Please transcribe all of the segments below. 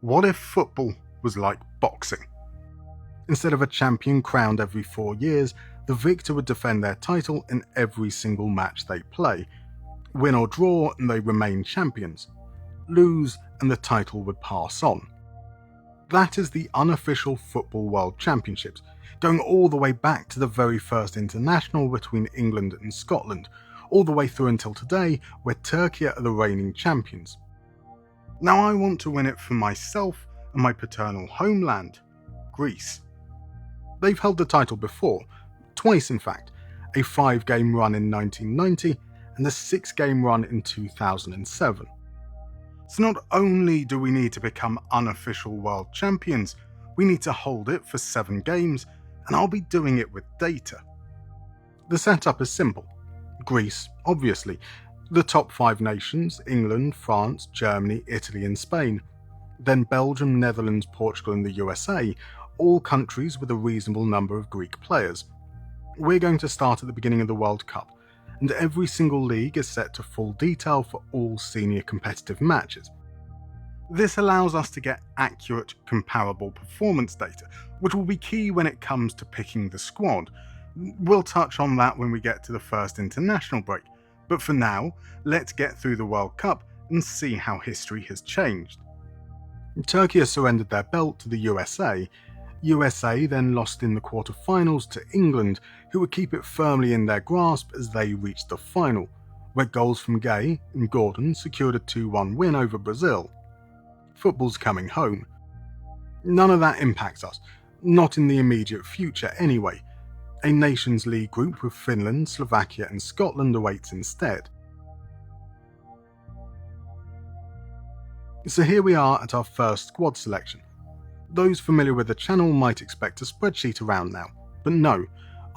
What if football was like boxing? Instead of a champion crowned every 4 years, the victor would defend their title in every single match they play. Win or draw, and they remain champions. Lose, and the title would pass on. That is the unofficial Football World Championships, going all the way back to the very first international between England and Scotland, all the way through until today, where Turkey are the reigning champions. Now I want to win it for myself and my paternal homeland, Greece. They've held the title before, twice in fact, a 5-game run in 1990 and a 6-game run in 2007. So not only do we need to become unofficial world champions, we need to hold it for 7 games, and I'll be doing it with data. The setup is simple. Greece, obviously. The top 5 nations, England, France, Germany, Italy and Spain. Then Belgium, Netherlands, Portugal and the USA, all countries with a reasonable number of Greek players. We're going to start at the beginning of the World Cup, and every single league is set to full detail for all senior competitive matches. This allows us to get accurate, comparable performance data, which will be key when it comes to picking the squad. We'll touch on that when we get to the first international break, but for now, let's get through the World Cup and see how history has changed. Turkey has surrendered their belt to the USA. USA then lost in the quarter-finals to England, who would keep it firmly in their grasp as they reached the final, where goals from Gay and Gordon secured a 2-1 win over Brazil. Football's coming home. None of that impacts us, not in the immediate future anyway. A Nations League group with Finland, Slovakia and Scotland awaits instead. So here we are at our first squad selection. Those familiar with the channel might expect a spreadsheet around now, but no,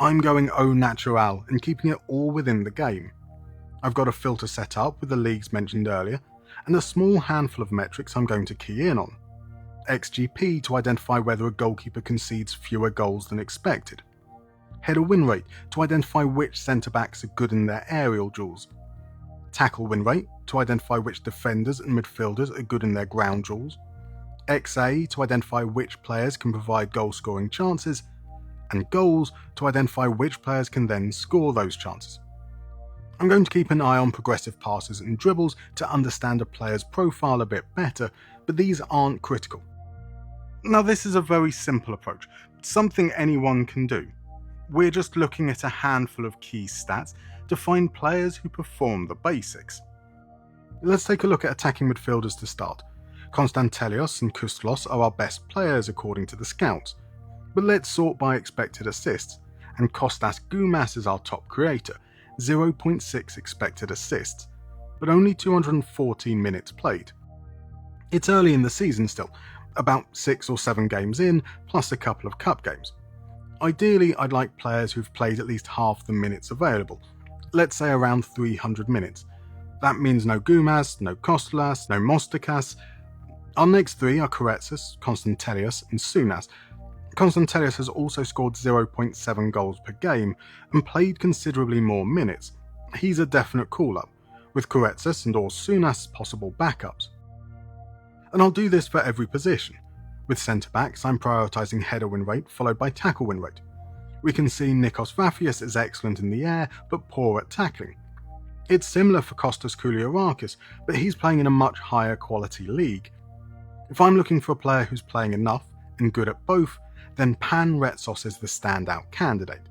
I'm going au naturel and keeping it all within the game. I've got a filter set up with the leagues mentioned earlier, and a small handful of metrics I'm going to key in on. XGP to identify whether a goalkeeper concedes fewer goals than expected. Header win rate to identify which centre-backs are good in their aerial duels. Tackle win rate to identify which defenders and midfielders are good in their ground duels. XA to identify which players can provide goal-scoring chances, and goals to identify which players can then score those chances. I'm going to keep an eye on progressive passes and dribbles to understand a player's profile a bit better, but these aren't critical. Now this is a very simple approach, something anyone can do. We're just looking at a handful of key stats to find players who perform the basics. Let's take a look at attacking midfielders to start. Konstantelios and Kustlos are our best players according to the scouts, but let's sort by expected assists, and Kostas Goumas is our top creator, 0.6 expected assists, but only 214 minutes played. It's early in the season still, about 6 or 7 games in, plus a couple of cup games. Ideally, I'd like players who've played at least half the minutes available, let's say around 300 minutes. That means no Goumas, no Kostolas, no Mostakas. Our next 3 are Koretsis, Konstantelios and Sunas. Konstantelios has also scored 0.7 goals per game and played considerably more minutes. He's a definite call-up, with Koretsis and or Sunas possible backups. And I'll do this for every position. With centre-backs, I'm prioritising header win rate followed by tackle win rate. We can see Nikos Vafias is excellent in the air but poor at tackling. It's similar for Kostas Kouliarakis, but he's playing in a much higher quality league. If I'm looking for a player who's playing enough and good at both, then Pan Retsos is the standout candidate.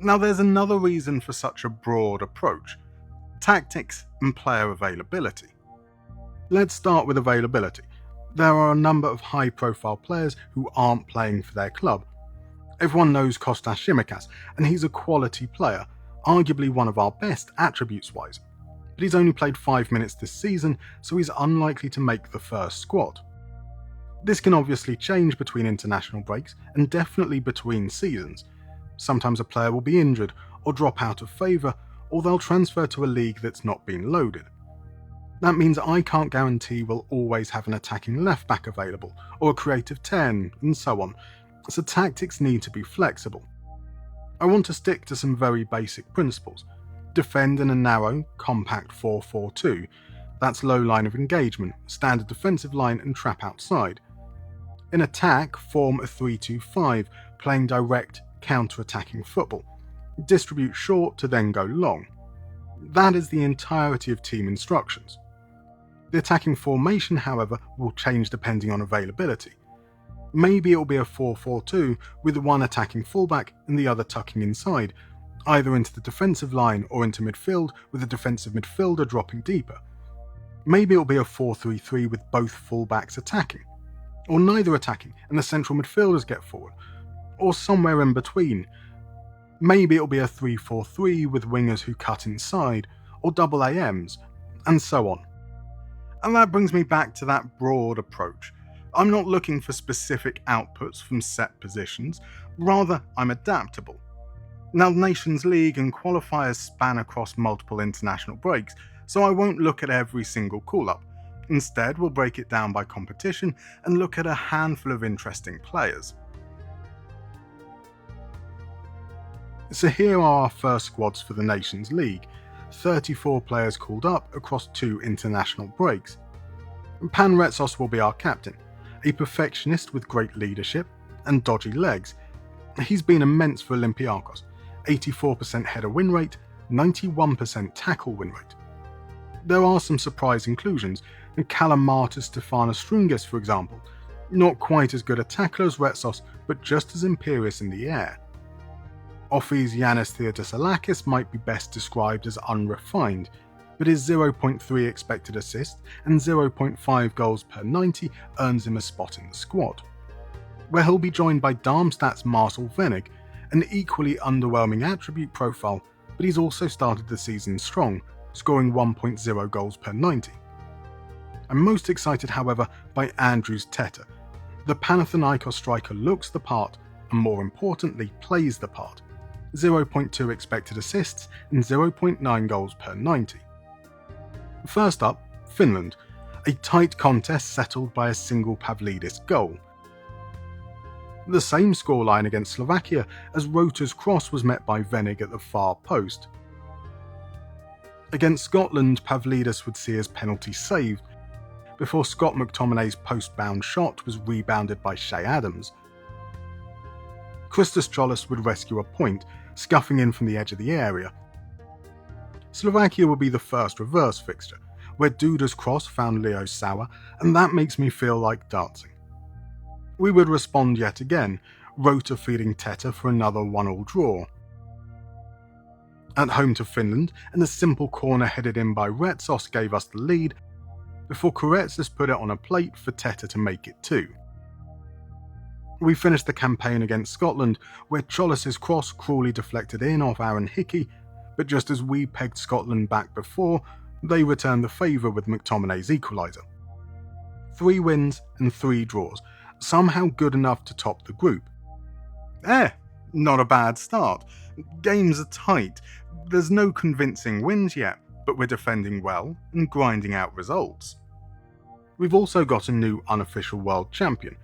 Now there's another reason for such a broad approach: tactics and player availability. Let's start with availability. There are a number of high-profile players who aren't playing for their club. Everyone knows Kostas Tsimikas, and he's a quality player, arguably one of our best attributes-wise. But he's only played 5 minutes this season, so he's unlikely to make the first squad. This can obviously change between international breaks, and definitely between seasons. Sometimes a player will be injured, or drop out of favour, or they'll transfer to a league that's not been loaded. That means I can't guarantee we'll always have an attacking left-back available, or a creative 10, and so on, so tactics need to be flexible. I want to stick to some very basic principles. Defend in a narrow, compact 4-4-2. That's low line of engagement, standard defensive line and trap outside. In attack, form a 3-2-5, playing direct, counter-attacking football. Distribute short to then go long. That is the entirety of team instructions. The attacking formation, however, will change depending on availability. Maybe it will be a 4-4-2 with one attacking fullback and the other tucking inside, either into the defensive line or into midfield with the defensive midfielder dropping deeper. Maybe it will be a 4-3-3 with both fullbacks attacking, or neither attacking and the central midfielders get forward, or somewhere in between. Maybe it will be a 3-4-3 with wingers who cut inside, or double AMs, and so on. And that brings me back to that broad approach. I'm not looking for specific outputs from set positions, rather I'm adaptable. Now, Nations League and qualifiers span across multiple international breaks, so I won't look at every single call-up. Instead, we'll break it down by competition and look at a handful of interesting players. So here are our first squads for the Nations League, 34 players called up across 2 international breaks. Pan Retsos will be our captain, a perfectionist with great leadership and dodgy legs. He's been immense for Olympiacos, 84% header win rate, 91% tackle win rate. There are some surprise inclusions, and Kalamartis Stefanos Strungis, for example, not quite as good a tackler as Retsos, but just as imperious in the air. Offi's Yannis Theodosalakis might be best described as unrefined, but his 0.3 expected assist and 0.5 goals per 90 earns him a spot in the squad, where he'll be joined by Darmstadt's Marcel Venig, an equally underwhelming attribute profile, but he's also started the season strong, scoring 1.0 goals per 90. I'm most excited, however, by Andrews Teta. The Panathinaikos striker looks the part, and more importantly, plays the part. 0.2 expected assists and 0.9 goals per 90. First up, Finland, a tight contest settled by a single Pavlidis goal. The same scoreline against Slovakia as Rota's cross was met by Venig at the far post. Against Scotland, Pavlidis would see his penalty saved, before Scott McTominay's post-bound shot was rebounded by Shea Adams. Christos Cholis would rescue a point, scuffing in from the edge of the area. Slovakia would be the first reverse fixture, where Duda's cross found Leo Sauer, and that makes me feel like dancing. We would respond yet again, Rota feeding Teta for another 1-1 draw. At home to Finland, and a simple corner headed in by Retsos gave us the lead, before Koretsis put it on a plate for Teta to make it 2. We finished the campaign against Scotland, where Cholis' cross cruelly deflected in off Aaron Hickey, but just as we pegged Scotland back before, they returned the favour with McTominay's equaliser. 3 wins and 3 draws, somehow good enough to top the group. Not a bad start. Games are tight, there's no convincing wins yet, but we're defending well and grinding out results. We've also got a new unofficial world champion.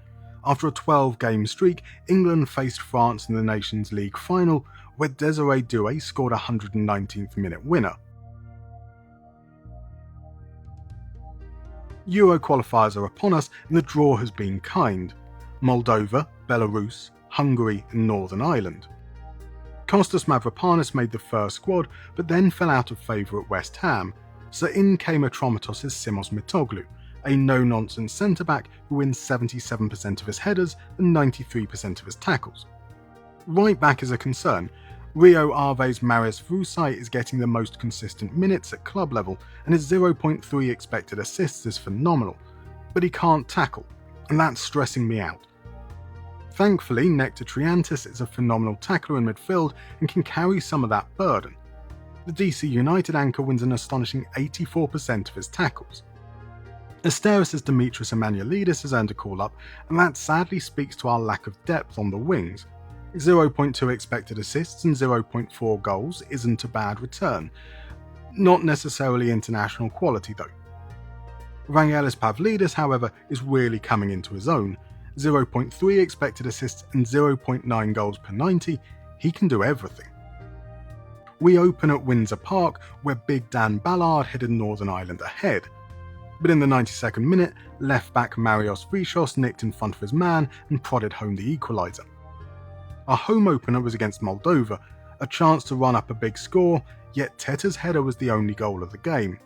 After a 12-game streak, England faced France in the Nations League final, where Desiree Doué scored a 119th minute winner. Euro qualifiers are upon us and the draw has been kind. Moldova, Belarus, Hungary and Northern Ireland. Kostas Mavropanos made the first squad, but then fell out of favour at West Ham, so in came Atromitos' Simos Mitoglu, a no-nonsense centre-back who wins 77% of his headers and 93% of his tackles. Right back is a concern. Rio Ave's Marius Vrusai is getting the most consistent minutes at club level, and his 0.3 expected assists is phenomenal, but he can't tackle, and that's stressing me out. Thankfully, Nectar Triantis is a phenomenal tackler in midfield and can carry some of that burden. The DC United anchor wins an astonishing 84% of his tackles. Asteris' Dimitris Emanuelidis has earned a call-up, and that sadly speaks to our lack of depth on the wings. 0.2 expected assists and 0.4 goals isn't a bad return. Not necessarily international quality though. Vangelis Pavlidis, however, is really coming into his own. 0.3 expected assists and 0.9 goals per 90, he can do everything. We open at Windsor Park, where Big Dan Ballard headed Northern Ireland ahead. But in the 92nd minute, left-back Marios Vrishos nicked in front of his man and prodded home the equaliser. Our home opener was against Moldova, a chance to run up a big score, yet Teta's header was the only goal of the game.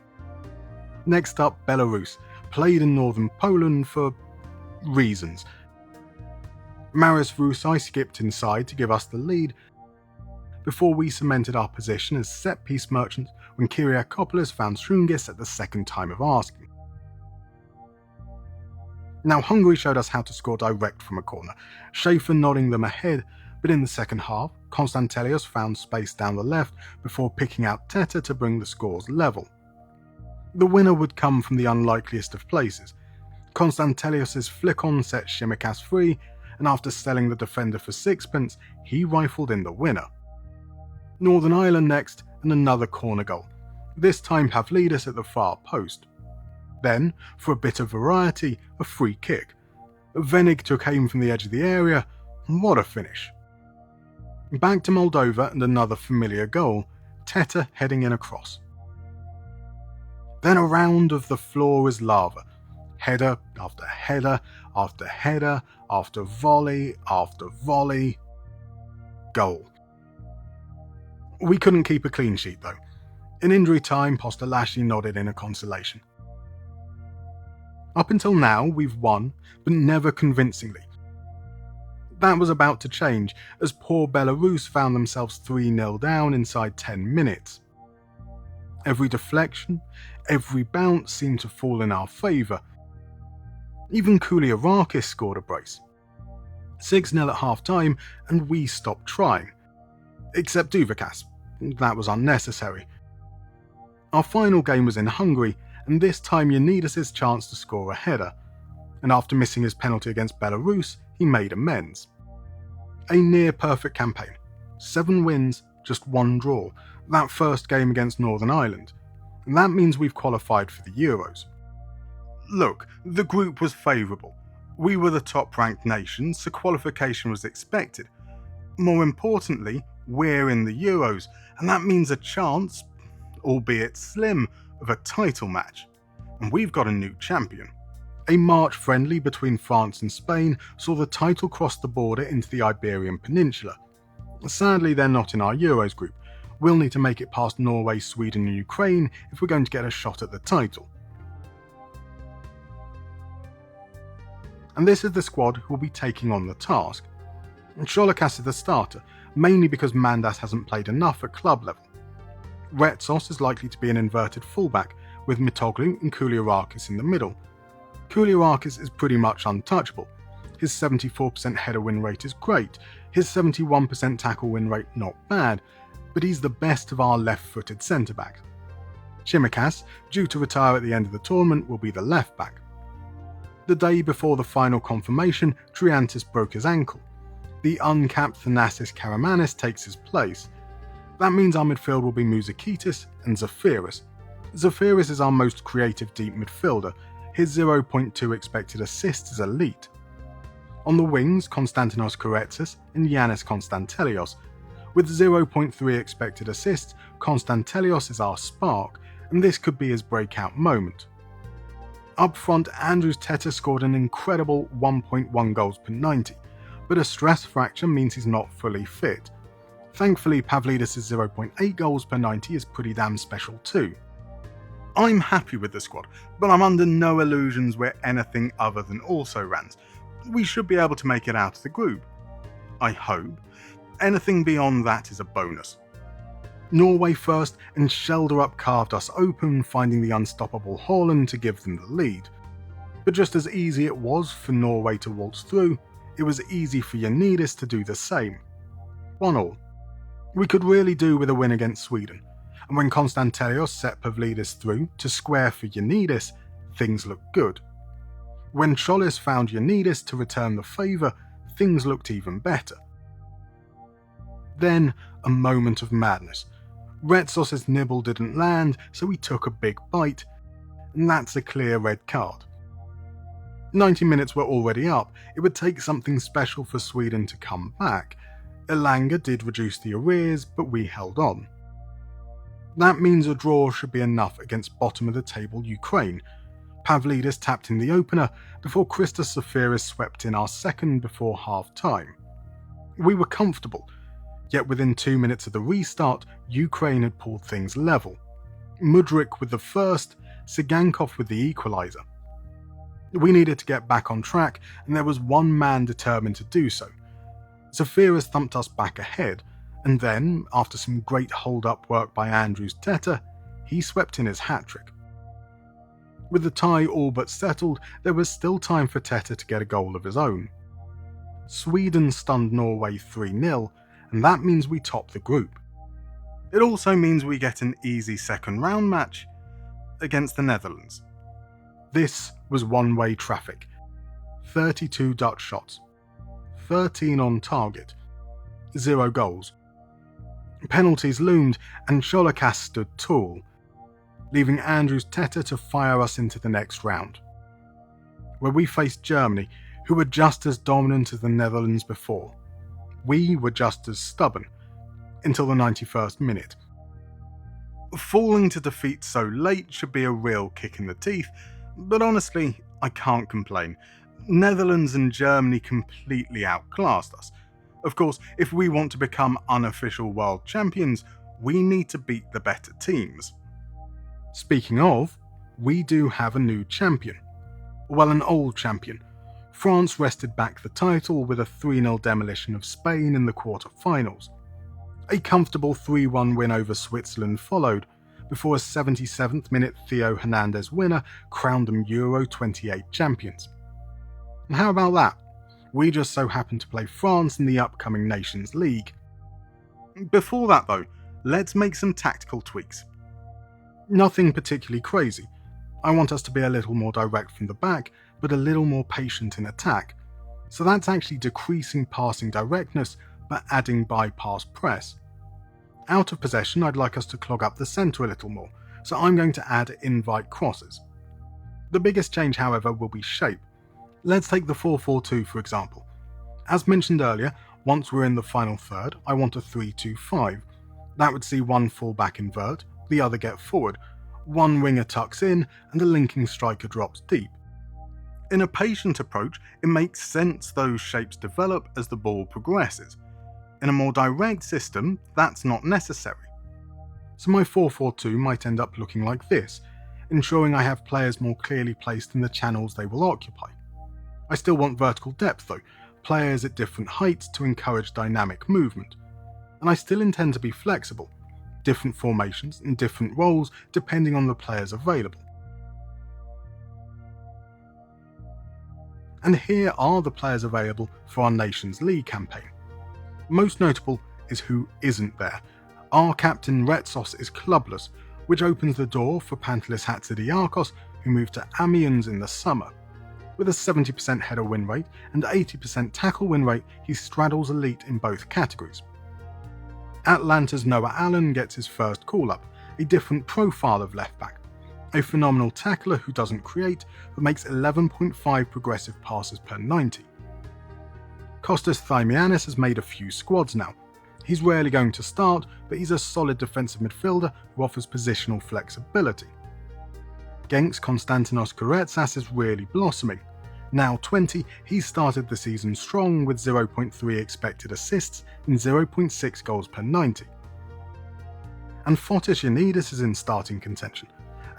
Next up, Belarus, played in northern Poland for reasons. Marius Vrusai skipped inside to give us the lead, before we cemented our position as set-piece merchants when Kyriakopoulos found Strungis at the second time of asking. Now Hungary showed us how to score direct from a corner, Schaefer nodding them ahead, but in the second half, Konstantelios found space down the left before picking out Teta to bring the scores level. The winner would come from the unlikeliest of places. Konstantelios' flick-on set Shimikas free, and after selling the defender for sixpence, he rifled in the winner. Northern Ireland next, and another corner goal, this time Pavlidis at the far post. Then, for a bit of variety, a free kick. Venig took aim from the edge of the area, and what a finish. Back to Moldova and another familiar goal, Teta heading in across. Then a round of the floor is lava. Header after header after header after volley after volley. Goal. We couldn't keep a clean sheet though. In injury time, Postolashi nodded in a consolation. Up until now, we've won, but never convincingly. That was about to change, as poor Belarus found themselves 3-0 down inside 10 minutes. Every deflection, every bounce seemed to fall in our favour. Even Kouliarakis scored a brace. 6-0 at half-time, and we stopped trying. Except Duvakas. That was unnecessary. Our final game was in Hungary, and this time Yanidis' chance to score a header, and after missing his penalty against Belarus, he made amends. A near-perfect campaign. 7 wins, just 1 draw, that first game against Northern Ireland, and that means we've qualified for the Euros. Look, the group was favourable. We were the top-ranked nation, so qualification was expected. More importantly, we're in the Euros, and that means a chance, albeit slim, of a title match. And we've got a new champion. A March friendly between France and Spain saw the title cross the border into the Iberian Peninsula. Sadly, they're not in our Euros group. We'll need to make it past Norway, Sweden and Ukraine if we're going to get a shot at the title. And this is the squad who will be taking on the task. Sholikas is the starter, mainly because Mandas hasn't played enough at club level. Retsos is likely to be an inverted fullback, with Mitoglu and Kouliarakis in the middle. Kouliarakis is pretty much untouchable. His 74% header win rate is great, his 71% tackle win rate not bad, but he's the best of our left-footed centre-backs. Shimikas, due to retire at the end of the tournament, will be the left-back. The day before the final confirmation, Triantis broke his ankle. The uncapped Thanasis Karamanis takes his place. That means our midfield will be Mouzakitis and Zafiris. Zafiris is our most creative deep midfielder. His 0.2 expected assists is elite. On the wings, Konstantinos Kouretsis and Yannis Konstantelios. With 0.3 expected assists, Konstantelios is our spark, and this could be his breakout moment. Up front, Andrews Teta scored an incredible 1.1 goals per 90, but a stress fracture means he's not fully fit. Thankfully, Pavlidis' 0.8 goals per 90 is pretty damn special too. I'm happy with the squad, but I'm under no illusions we're anything other than also-rans. We should be able to make it out of the group. I hope. Anything beyond that is a bonus. Norway first, and Shelderup carved us open, finding the unstoppable Haaland to give them the lead. But just as easy it was for Norway to waltz through, it was easy for Yanidis to do the same. 1-1. We could really do with a win against Sweden, and when Konstantelios set Pavlidis through to square for Yanidis, things looked good. When Cholis found Yanidis to return the favour, things looked even better. Then, a moment of madness. Retsos' nibble didn't land, so he took a big bite, and that's a clear red card. 90 minutes were already up, it would take something special for Sweden to come back. Elanga did reduce the arrears, but we held on. That means a draw should be enough against bottom of the table Ukraine. Pavlidis tapped in the opener before Christos Zafiris swept in our second before half-time. We were comfortable, yet within 2 minutes of the restart, Ukraine had pulled things level. Mudryk with the first, Sigankov with the equaliser. We needed to get back on track, and there was one man determined to do so. Zafiris thumped us back ahead, and then, after some great hold-up work by Andrews Teta, he swept in his hat-trick. With the tie all but settled, there was still time for Teta to get a goal of his own. Sweden stunned Norway 3-0, and that means we top the group. It also means we get an easy second round match against the Netherlands. This was one-way traffic. 32 Dutch shots. 13 on target. 0 goals. Penalties loomed and Cholokas stood tall, leaving Andrews Teta to fire us into the next round, where we faced Germany, who were just as dominant as the Netherlands before. We were just as stubborn, until the 91st minute. Falling to defeat so late should be a real kick in the teeth, but honestly, I can't complain. Netherlands and Germany completely outclassed us. Of course, if we want to become unofficial world champions, we need to beat the better teams. Speaking of, we do have a new champion. Well, an old champion. France wrested back the title with a 3-0 demolition of Spain in the quarter-finals. A comfortable 3-1 win over Switzerland followed, before a 77th minute Theo Hernandez winner crowned them Euro 28 champions. And how about that? We just so happen to play France in the upcoming Nations League. Before that though, let's make some tactical tweaks. Nothing particularly crazy. I want us to be a little more direct from the back, but a little more patient in attack. So that's actually decreasing passing directness, but adding bypass press. Out of possession, I'd like us to clog up the centre a little more, so I'm going to add invite crosses. The biggest change, however, will be shape. Let's take the 4-4-2 for example. As mentioned earlier, once we're in the final third, I want a 3-2-5. That would see one full-back invert, the other get forward, one winger tucks in, and the linking striker drops deep. In a patient approach, it makes sense those shapes develop as the ball progresses. In a more direct system, that's not necessary. So my 4-4-2 might end up looking like this, ensuring I have players more clearly placed in the channels they will occupy. I still want vertical depth though, players at different heights to encourage dynamic movement. And I still intend to be flexible, different formations and different roles depending on the players available. And here are the players available for our Nations League campaign. Most notable is who isn't there. Our captain Retsos is clubless, which opens the door for Pantelis Hatzidakis, who moved to Amiens in the summer. With a 70% header win rate and 80% tackle win rate, he straddles elite in both categories. Atlanta's Noah Allen gets his first call-up, a different profile of left-back, a phenomenal tackler who doesn't create but makes 11.5 progressive passes per 90. Kostas Thymianis has made a few squads now. He's rarely going to start, but he's a solid defensive midfielder who offers positional flexibility. Genk's Konstantinos Kuretsas is really blossoming. Now 20, he started the season strong with 0.3 expected assists and 0.6 goals per 90. And Fotis Yanidis is in starting contention.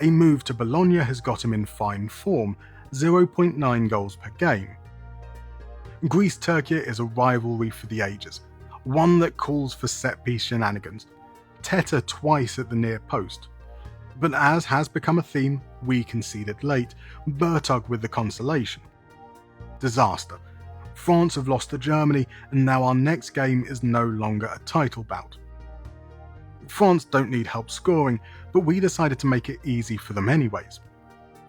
A move to Bologna has got him in fine form, 0.9 goals per game. Greece-Turkey is a rivalry for the ages, one that calls for set-piece shenanigans. Teta twice at the near post. But as has become a theme, we conceded late, Bertug with the consolation. Disaster. France have lost to Germany, and now our next game is no longer a title bout. France don't need help scoring, but we decided to make it easy for them anyways.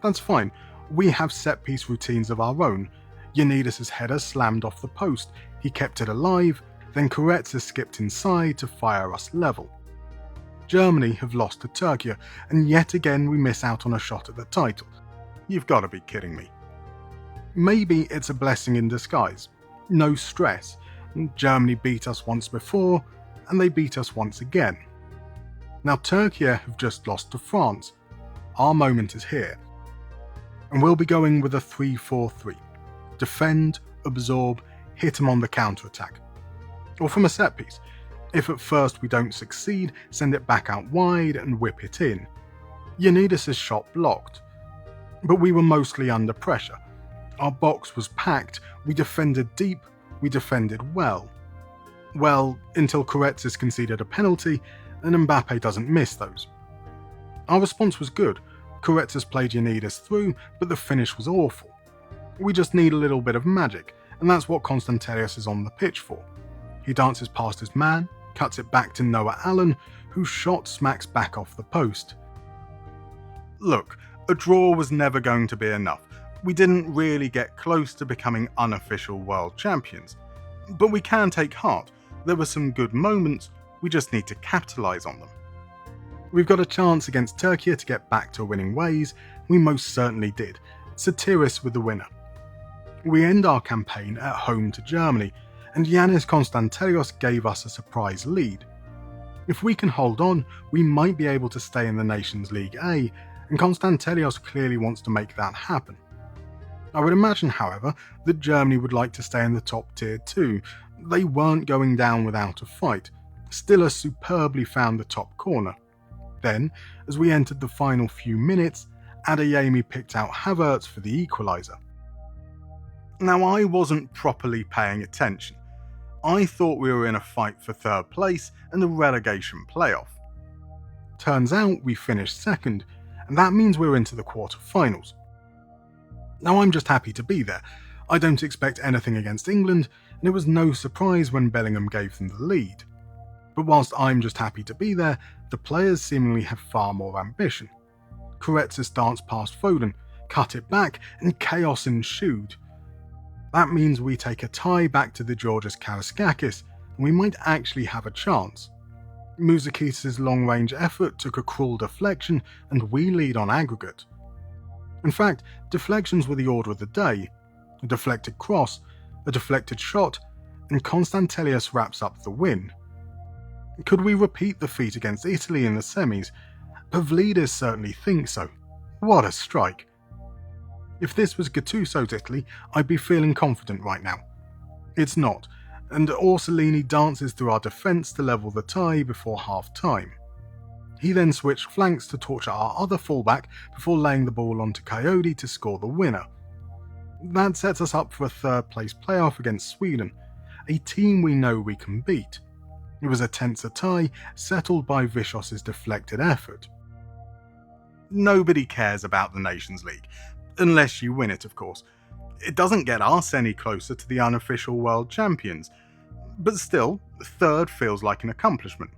That's fine, we have set-piece routines of our own. Yanidis' header slammed off the post, he kept it alive, then Kuretsas skipped inside to fire us level. Germany have lost to Turkey, and yet again we miss out on a shot at the title. You've got to be kidding me. Maybe it's a blessing in disguise. No stress. Germany beat us once before, and they beat us once again. Now Turkey have just lost to France. Our moment is here. and we'll be going with a 3-4-3. Defend, absorb, hit them on the counter-attack. Or from a set piece. If at first we don't succeed, send it back out wide and whip it in. Yanidis' shot blocked. But we were mostly under pressure. Our box was packed, we defended deep, we defended well. Well, until Koretsis conceded a penalty, and Mbappe doesn't miss those. Our response was good. Koretsis played Yanidis through, but the finish was awful. We just need a little bit of magic, and that's what Constantelios is on the pitch for. He dances past his man, cuts it back to Noah Allen, whose shot smacks back off the post. Look, a draw was never going to be enough. We didn't really get close to becoming unofficial world champions. But we can take heart. There were some good moments, we just need to capitalise on them. We've got a chance against Turkey to get back to winning ways, we most certainly did. Satiris with the winner. We end our campaign at home to Germany, and Yannis Constantelios gave us a surprise lead. If we can hold on, we might be able to stay in the Nations League A, and Constantelios clearly wants to make that happen. I would imagine, however, that Germany would like to stay in the top tier too. They weren't going down without a fight. Stiller superbly found the top corner. Then, as we entered the final few minutes, Adeyemi picked out Havertz for the equaliser. Now, I wasn't properly paying attention. I thought we were in a fight for third place and the relegation playoff. Turns out we finished second, and that means we're into the quarter-finals. Now, I'm just happy to be there. I don't expect anything against England, and it was no surprise when Bellingham gave them the lead. But whilst I'm just happy to be there, the players seemingly have far more ambition. Koretsis danced past Foden, cut it back, and chaos ensued. That means we take a tie back to the Georgios Karaskakis, and we might actually have a chance. Mouzakitis' long-range effort took a cruel deflection, and we lead on aggregate. In fact, deflections were the order of the day. A deflected cross, a deflected shot, and Constantelios wraps up the win. Could we repeat the feat against Italy in the semis? Pavlidis certainly thinks so. What a strike. If this was Gattuso's Italy, I'd be feeling confident right now. It's not, and Orsolini dances through our defence to level the tie before half-time. He then switched flanks to torture our other fullback before laying the ball onto Coyote to score the winner. That sets us up for a third-place playoff against Sweden, a team we know we can beat. It was a tenser tie, settled by Vicios' deflected effort. Nobody cares about the Nations League, unless you win it, of course. It doesn't get us any closer to the unofficial world champions, but still, third feels like an accomplishment.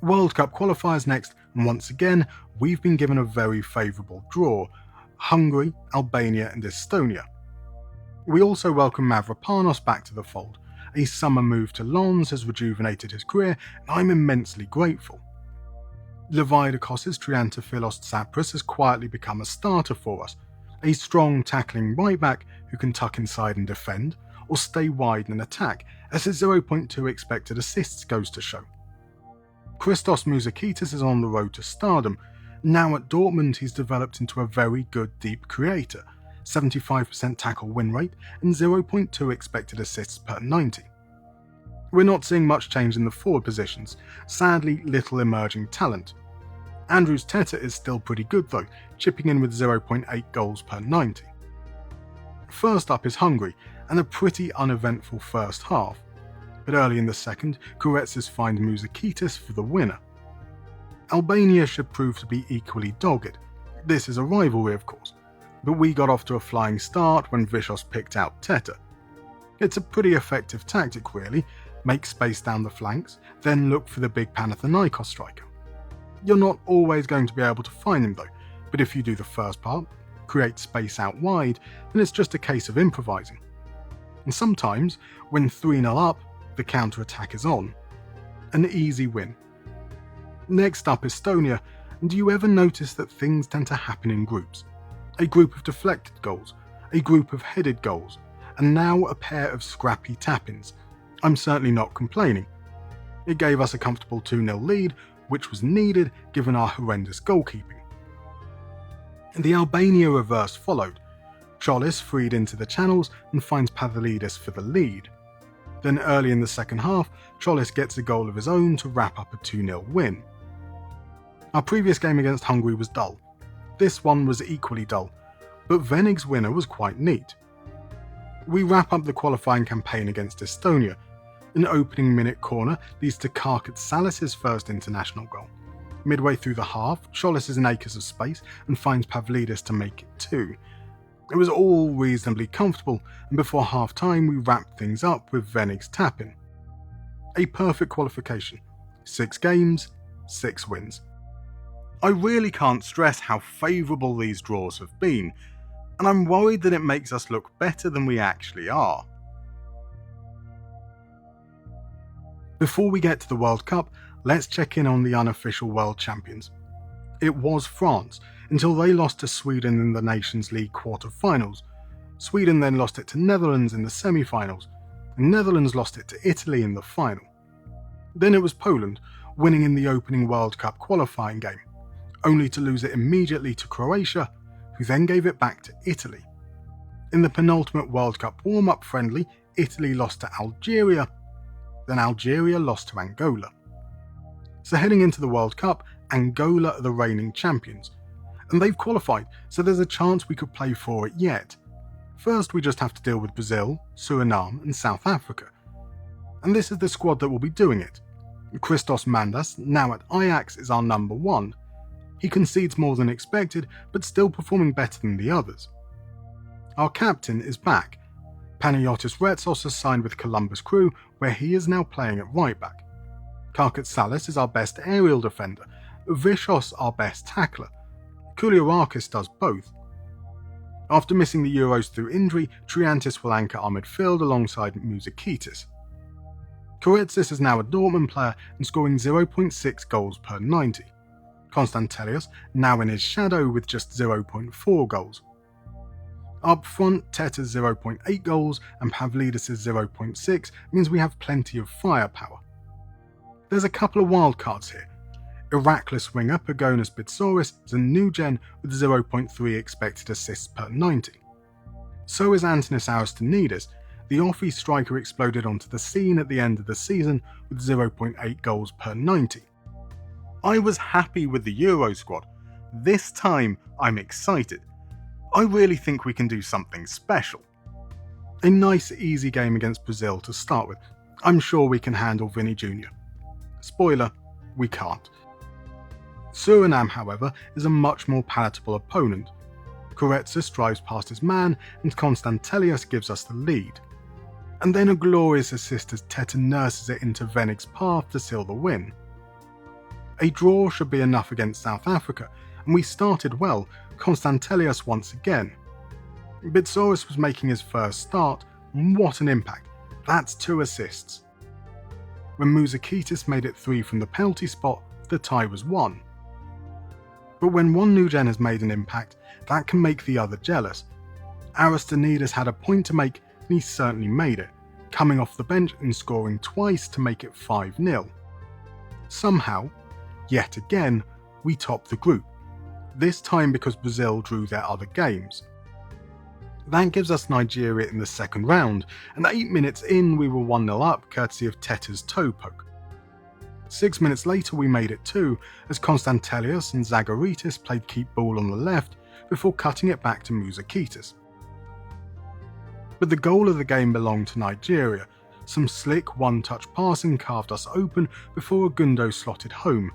World Cup qualifiers next, and once again, we've been given a very favourable draw: Hungary, Albania and Estonia. We also welcome Mavropanos back to the fold. A summer move to Lens has rejuvenated his career, and I'm immensely grateful. Levaidakos' Triantafylos Tsapras has quietly become a starter for us, a strong tackling right back who can tuck inside and defend, or stay wide and attack, as his 0.2 expected assists goes to show. Christos Mouzakitis is on the road to stardom. Now at Dortmund, he's developed into a very good deep creator, 75% tackle win rate and 0.2 expected assists per 90. We're not seeing much change in the forward positions, sadly little emerging talent. Andrews Teta is still pretty good though, chipping in with 0.8 goals per 90. First up is Hungary, and a pretty uneventful first half. But early in the second, Koretsis finds Mouzakitis for the winner. Albania should prove to be equally dogged. This is a rivalry, of course, but we got off to a flying start when Vicios picked out Teta. It's a pretty effective tactic really: make space down the flanks, then look for the big Panathinaikos striker. You're not always going to be able to find him though, but if you do the first part, create space out wide, then it's just a case of improvising. And sometimes, when 3-0 up, the counter-attack is on. An easy win. Next up, Estonia, and do you ever notice that things tend to happen in groups? A group of deflected goals, a group of headed goals, and now a pair of scrappy tap-ins. I'm certainly not complaining. It gave us a comfortable 2-0 lead, which was needed given our horrendous goalkeeping. The Albania reverse followed. Cholis freed into the channels and finds Pavlidis for the lead. Then early in the second half, Cholis gets a goal of his own to wrap up a 2-0 win. Our previous game against Hungary was dull. This one was equally dull, but Venig's winner was quite neat. We wrap up the qualifying campaign against Estonia. An opening minute corner leads to Concisely's first international goal. Midway through the half, Cholis is in acres of space and finds Pavlidis to make it 2. It was all reasonably comfortable, and before half time we wrapped things up with Venig's tap-in. A perfect qualification. 6 games, 6 wins. I really can't stress how favourable these draws have been, and I'm worried that it makes us look better than we actually are. Before we get to the World Cup, let's check in on the unofficial world champions. It was France, until they lost to Sweden in the Nations League quarter-finals. Sweden then lost it to Netherlands in the semi-finals, and Netherlands lost it to Italy in the final. Then it was Poland, winning in the opening World Cup qualifying game, only to lose it immediately to Croatia, who then gave it back to Italy. In the penultimate World Cup warm-up friendly, Italy lost to Algeria, then Algeria lost to Angola. So heading into the World Cup, Angola are the reigning champions, and they've qualified, so there's a chance we could play for it yet. First we just have to deal with Brazil, Suriname and South Africa. And this is the squad that will be doing it. Christos Mandas, now at Ajax, is our number 1. He concedes more than expected, but still performing better than the others. Our captain is back. Panayotis Retsos has signed with Columbus Crew, where he is now playing at right back. Karkatsalis is our best aerial defender, Vishos our best tackler. Kouliarakis does both. After missing the Euros through injury, Triantis will anchor our midfield alongside Musakitis. Koretsis is now a Dortmund player and scoring 0.6 goals per 90. Konstantelios now in his shadow with just 0.4 goals. Up front, Teta's 0.8 goals and Pavlidis' 0.6 means we have plenty of firepower. There's a couple of wildcards here. Iraklis winger Pagonis Bitsouris is a new gen with 0.3 expected assists per 90. So is Antonis Aristanidis. The Offi striker exploded onto the scene at the end of the season with 0.8 goals per 90. I was happy with the Euro squad. This time I'm excited. I really think we can do something special. A nice easy game against Brazil to start with. I'm sure we can handle Vinny Jr. Spoiler, we can't. Suriname, however, is a much more palatable opponent. Koretsis drives past his man and Konstantelios gives us the lead. And then a glorious assist as Teta nurses it into Venig's path to seal the win. A draw should be enough against South Africa, and we started well, Konstantelios once again. Bitsouris was making his first start, and what an impact, that's 2 assists. When Musakitis made it 3 from the penalty spot, the tie was 1. But when one new gen has made an impact, that can make the other jealous. Aristanidis had a point to make, and he certainly made it, coming off the bench and scoring twice to make it 5-0. Somehow, yet again, we topped the group, this time because Brazil drew their other games. That gives us Nigeria in the second round, and 8 minutes in we were 1-0 up courtesy of Teta's toe poke. 6 minutes later we made it 2, as Konstantelios and Zagaritis played keep ball on the left before cutting it back to Musakitis. But the goal of the game belonged to Nigeria. Some slick one-touch passing carved us open before Agundo slotted home.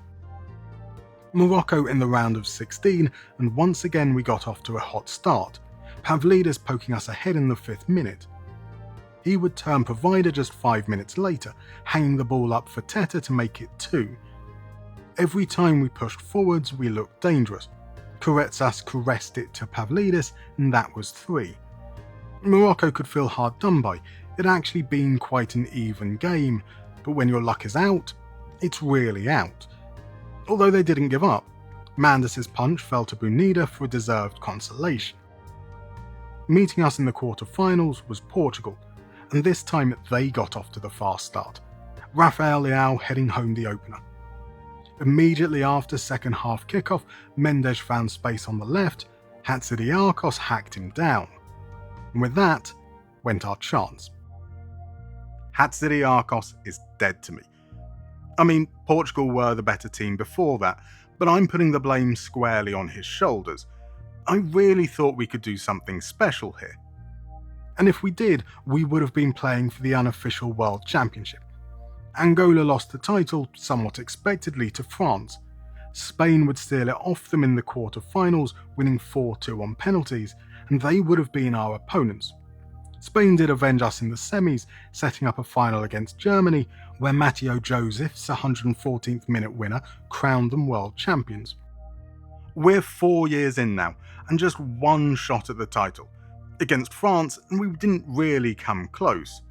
Morocco in the round of 16, and once again we got off to a hot start, Pavlidis poking us ahead in the 5th minute. He would turn provider just 5 minutes later, hanging the ball up for Teta to make it 2. Every time we pushed forwards we looked dangerous. Koretsas caressed it to Pavlidis and that was 3. Morocco could feel hard done by, it had actually been quite an even game, but when your luck is out, it's really out. Although they didn't give up, Mandas's punch fell to Bunida for a deserved consolation. Meeting us in the quarter-finals was Portugal, and this time they got off to the fast start, Rafael Leao heading home the opener. Immediately after second half kickoff, Mendes found space on the left, Hatzidiakos hacked him down. And with that went our chance. Hatzidiakos is dead to me. I mean, Portugal were the better team before that, but I'm putting the blame squarely on his shoulders. I really thought we could do something special here. And if we did, we would have been playing for the unofficial World Championship. Angola lost the title, somewhat expectedly, to France. Spain would steal it off them in the quarter-finals, winning 4-2 on penalties, and they would have been our opponents. Spain did avenge us in the semis, setting up a final against Germany, where Matteo Joseph's 114th minute winner crowned them world champions. We're 4 years in now, and just one shot at the title. Against France, and we didn't really come close.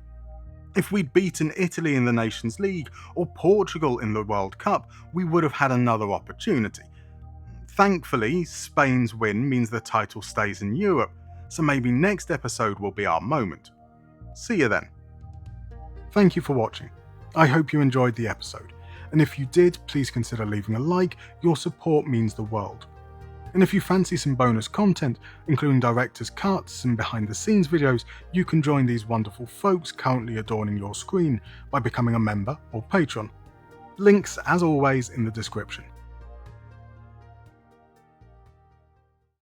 If we'd beaten Italy in the Nations League or Portugal in the World Cup, we would have had another opportunity. Thankfully, Spain's win means the title stays in Europe, so maybe next episode will be our moment. See you then. Thank you for watching. I hope you enjoyed the episode, and if you did, please consider leaving a like. Your support means the world. And if you fancy some bonus content, including director's cuts and behind the scenes videos, you can join these wonderful folks currently adorning your screen by becoming a member or patron. Links, as always, in the description.